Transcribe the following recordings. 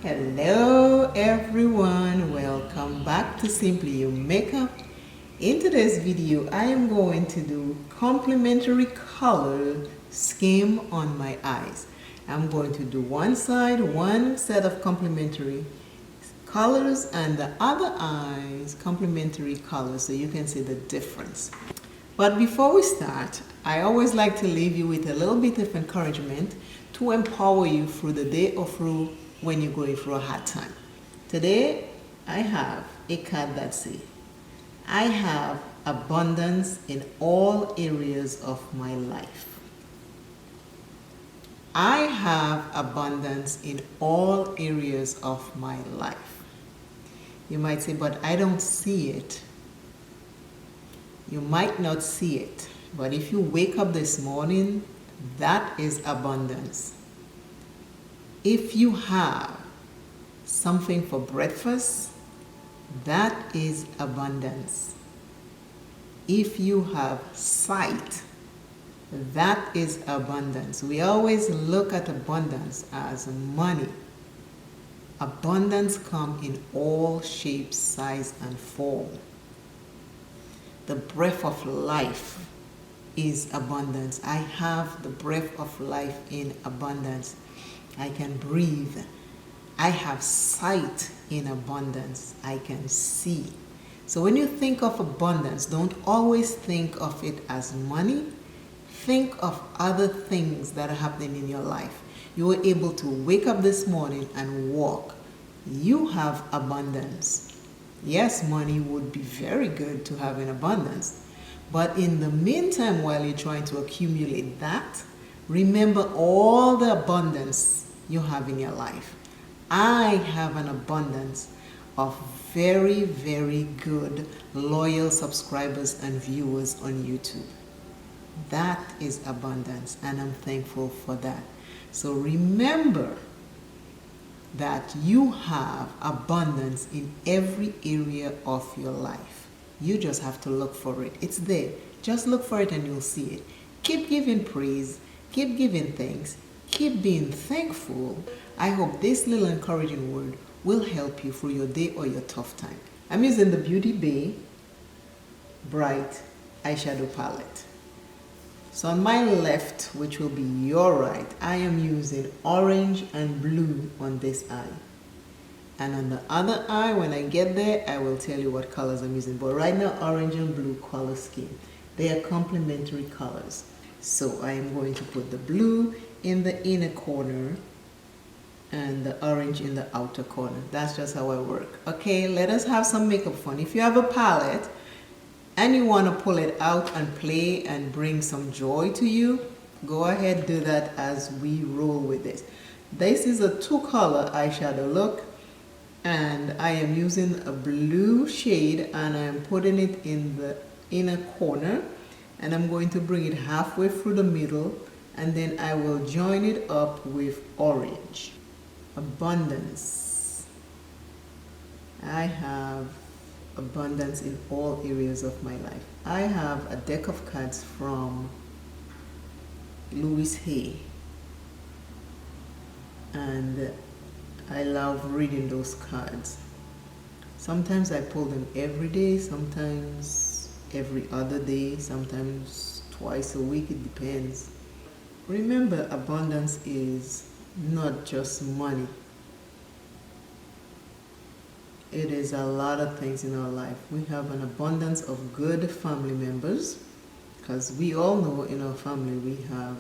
Hello everyone, welcome back to Simply You Makeup. In today's video, I am going to do complementary color scheme on my eyes. I'm going to do one side, one set of complementary colors, and the other eyes complementary colors so you can see the difference. But before we start, I always like to leave you with a little bit of encouragement to empower you through the day or through when you're going through a hard time. Today, I have a card that says, I have abundance in all areas of my life. I have abundance in all areas of my life. You might say, but I don't see it. You might not see it, but if you wake up this morning, that is abundance. If you have something for breakfast, that is abundance. If you have sight, that is abundance. We always look at abundance as money. Abundance comes in all shapes, size, and form. The breath of life is abundance. I have the breath of life in abundance. I can breathe. I have sight in abundance. I can see. So when you think of abundance, don't always think of it as money. Think of other things that are happening in your life. You were able to wake up this morning and walk. You have abundance. Yes, money would be very good to have in abundance. But in the meantime, while you're trying to accumulate that, remember all the abundance you have in your life. I have an abundance of very, very good, loyal subscribers and viewers on YouTube. That is abundance, and I'm thankful for that. So remember that you have abundance in every area of your life. You just have to look for it. It's there. Just look for it and you'll see it. Keep giving praise. Keep giving thanks. Keep being thankful. I hope this little encouraging word will help you through your day or your tough time. I'm using the Beauty Bay Bright Eyeshadow Palette. So on my left, which will be your right, I am using orange and blue on this eye. And on the other eye, when I get there, I will tell you what colors I'm using. But right now, orange and blue color scheme. They are complementary colors. So I am going to put the blue in the inner corner and the orange in the outer corner. That's just how I work. Okay, let us have some makeup fun. If you have a palette and you want to pull it out and play and bring some joy to you, go ahead, do that as we roll with this. This is a 2-color eyeshadow look, and I am using a blue shade and I am putting it in the inner corner, and I'm going to bring it halfway through the middle, and then I will join it up with orange. Abundance. I have abundance in all areas of my life. I have a deck of cards from Louise Hay, and I love reading those cards. Sometimes I pull them every day, sometimes every other day, sometimes twice a week, it depends. Remember, abundance is not just money. It is a lot of things in our life. We have an abundance of good family members, because we all know in our family we have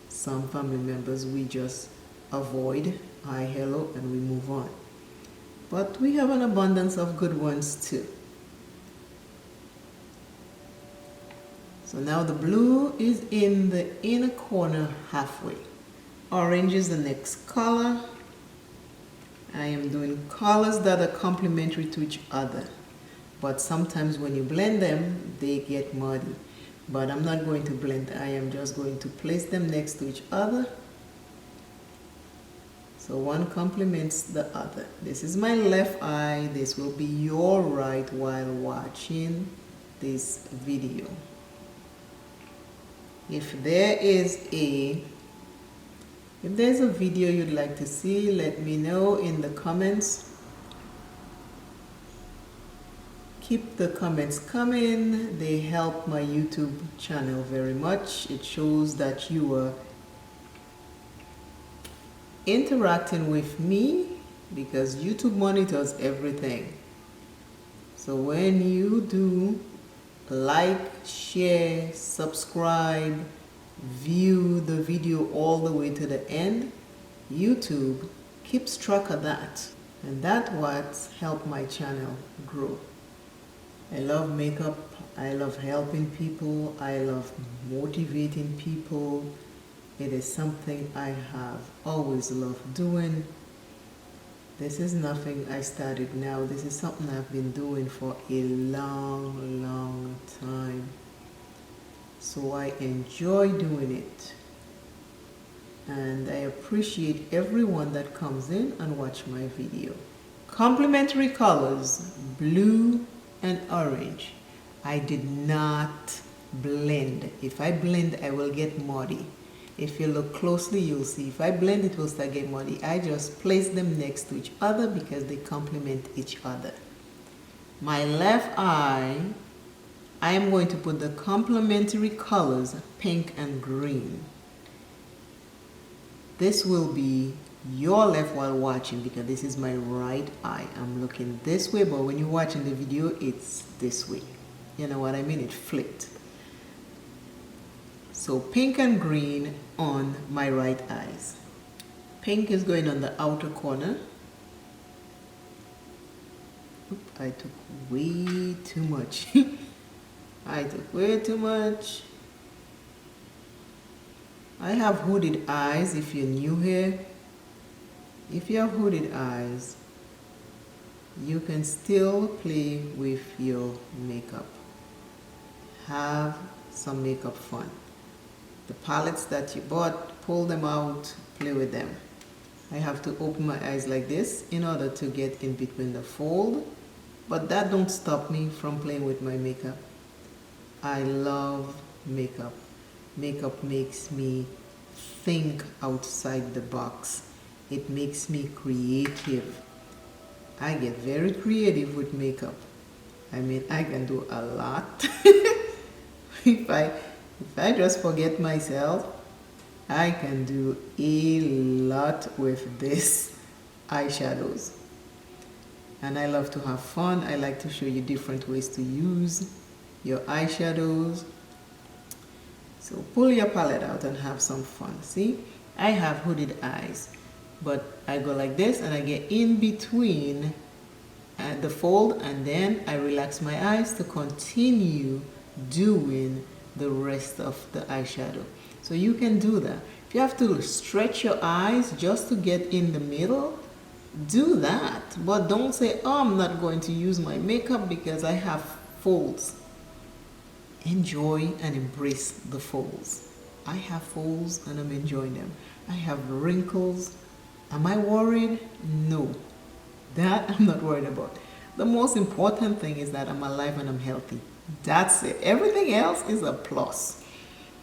some family members we just avoid, hi, hello, and we move on. But we have an abundance of good ones too. So now the blue is in the inner corner halfway. Orange is the next color. I am doing colors that are complementary to each other, but sometimes when you blend them, they get muddy. But I'm not going to blend. I am just going to place them next to each other. So one complements the other. This is my left eye. This will be your right while watching this video. If there is a If there's a video you'd like to see, let me know in the comments. Keep the comments coming. They help my YouTube channel very much. It shows that you are interacting with me, because YouTube monitors everything. So when you do like, share, subscribe, view the video all the way to the end, YouTube keeps track of that, and that's what's helped my channel grow. I love makeup, I love helping people, I love motivating people. It is something I have always loved doing. This is nothing I started now. This is something I've been doing for a long, long time. So I enjoy doing it. And I appreciate everyone that comes in and watch my video. Complementary colors, blue and orange. I did not blend. If I blend, I will get muddy. If you look closely, you'll see. If I blend, it will start getting muddy. I just place them next to each other because they complement each other. My left eye, I am going to put the complementary colors, pink and green. This will be your left while watching, because this is my right eye. I'm looking this way, but when you're watching the video, it's this way. You know what I mean? It flipped. So pink and green on my right eyes. Pink is going on the outer corner. Oop, I took way too much. I took way too much. I have hooded eyes if you're new here. If you have hooded eyes, you can still play with your makeup. Have some makeup fun. The palettes that you bought, pull them out, play with them. I have to open my eyes like this in order to get in between the fold, but that don't stop me from playing with my makeup. I love makeup. Makeup makes me think outside the box. It makes me creative. I get very creative with makeup. I mean, I can do a lot. If I just forget myself, I can do a lot with this eyeshadows. And I love to have fun. I like to show you different ways to use your eyeshadows. So pull your palette out and have some fun. See, I have hooded eyes, but I go like this and I get in between the fold, and then I relax my eyes to continue doing the rest of the eyeshadow. So you can do that. If you have to stretch your eyes just to get in the middle, do that. But don't say, oh, I'm not going to use my makeup because I have folds. Enjoy and embrace the folds. I have folds and I'm enjoying them. I have wrinkles. Am I worried? No. That I'm not worried about. The most important thing is that I'm alive and I'm healthy. That's it. Everything else is a plus.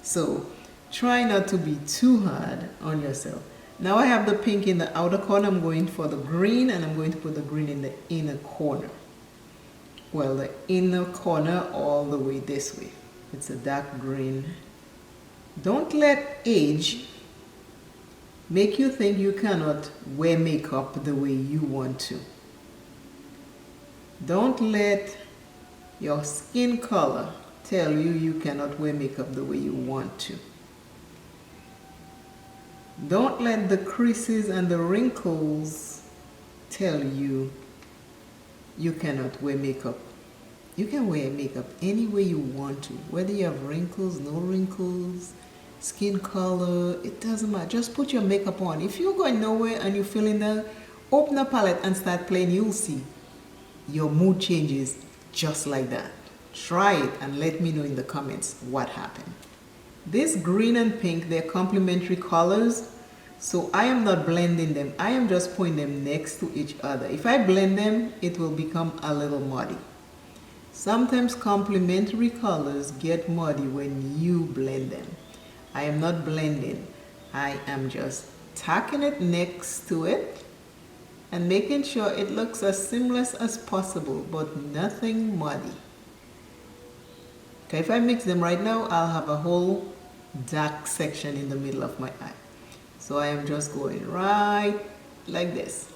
So try not to be too hard on yourself. Now I have the pink in the outer corner. I'm going for the green, and I'm going to put the green in the inner corner. Well, the inner corner all the way this way. It's a dark green. Don't let age make you think you cannot wear makeup the way you want to. Don't let your skin color tell you you cannot wear makeup the way you want to. Don't let the creases and the wrinkles tell you you cannot wear makeup. You can wear makeup any way you want to, whether you have wrinkles, no wrinkles, skin color, it doesn't matter. Just put your makeup on. If you're going nowhere and you're feeling that, open a palette and start playing. You'll see your mood changes just like that. Try it and let me know in the comments what happened. This green and pink, they're complementary colors, so I am not blending them. I am just putting them next to each other. If I blend them, it will become a little muddy. Sometimes complementary colors get muddy when you blend them. I am not blending. I am just tacking it next to it and making sure it looks as seamless as possible, but nothing muddy. Okay, if I mix them right now, I'll have a whole dark section in the middle of my eye. So I am just going right like this.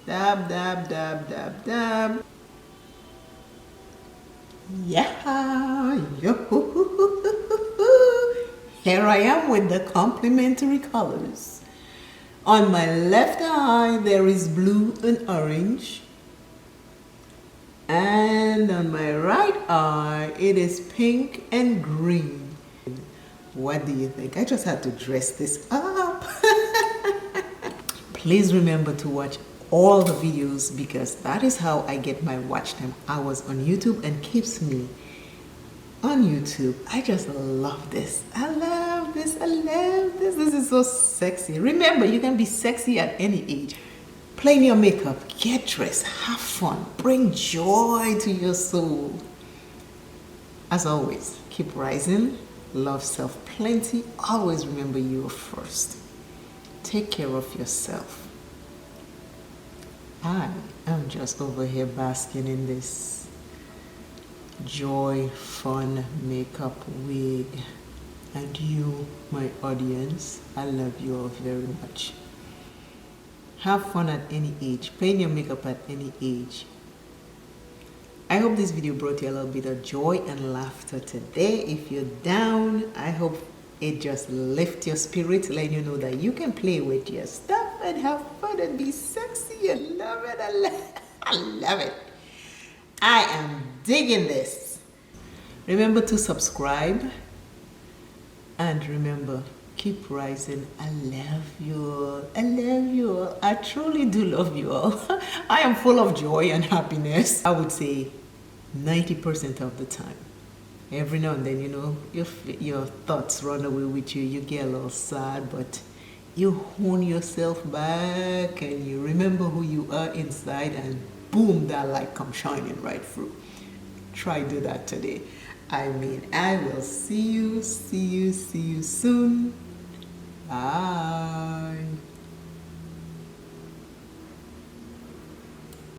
Dab, dab, dab, dab, dab. Yeah, here I am with the complementary colors. On my left eye, there is blue and orange. And on my right eye, it is pink and green. What do you think? I just had to dress this up. Please remember to watch all the videos because that is how I get my watch time hours on YouTube and keeps me on YouTube. I just love this. I love this. I love this. This is so sexy. Remember, you can be sexy at any age. Play in your makeup, get dressed, have fun, bring joy to your soul. As always, keep rising, love self plenty, always remember you are first. Take care of yourself. I am just over here basking in this joy, fun makeup wig. And you, my audience, I love you all very much. Have fun at any age. Play in your makeup at any age. I hope this video brought you a little bit of joy and laughter today. If you're down, I hope it just lifts your spirit, letting you know that you can play with your stuff and have fun and be sexy and love it. I love it. I am digging this. Remember to subscribe and remember, keep rising. I love you all. I love you all. I truly do love you all. I am full of joy and happiness. I would say 90% of the time. Every now and then, you know, your thoughts run away with you. You get a little sad, but you hone yourself back and you remember who you are inside and boom, that light comes shining right through. Try do that today. I mean, I will see you soon. Bye.